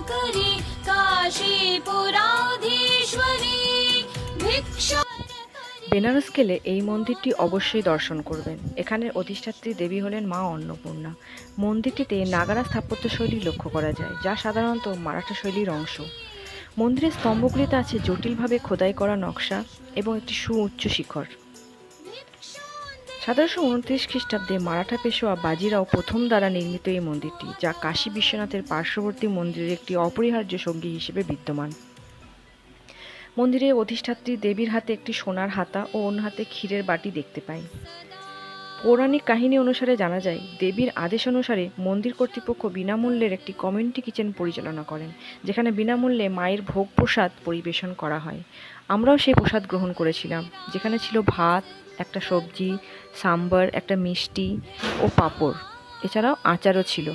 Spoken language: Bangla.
करी काशीपुराधीश्वरी भिक्षा। বেনারস গেলে এই মন্দিরটি অবশ্যই দর্শন করবেন। এখানের অধিষ্ঠাত্রী দেবী হলেন মা অন্নপূর্ণা। মন্দিরটিতে নাগারা স্থাপত্যশৈলী লক্ষ্য করা যায়, যা সাধারণত মারাঠা শৈলীর অংশ। মন্দিরের স্তম্ভগুলিতে আছে জটিলভাবে খোদাই করা নকশা এবং একটি সুউচ্চ শিখর। 1729 খ্রিস্টাব্দে মারাঠা পেশোয়া বাজিরাও প্রথম দ্বারা নির্মিত এই মন্দিরটি, যা কাশী বিশ্বনাথের পার্শ্ববর্তী মন্দিরের একটি অপরিহার্য সঙ্গী হিসেবে বিদ্যমান। মন্দিরের অধিষ্ঠাত্রী দেবীর হাতে একটি সোনার হাতা ও অন্য হাতে ক্ষীরের বাটি দেখতে পাই। পৌরাণিক কাহিনী অনুসারে জানা যায়, দেবীর আদেশ অনুসারে মন্দির কর্তৃপক্ষ বিনামূল্যের একটি কমিউনিটি কিচেন পরিচালনা করেন, যেখানে বিনামূল্যে মায়ের ভোগ প্রসাদ পরিবেশন করা হয়। আমরাও সেই প্রসাদ গ্রহণ করেছিলাম, যেখানে ছিল ভাত, একটা সবজি, সাম্বার, একটা মিষ্টি ও পাঁপড়। এছাড়াও আচারও ছিল।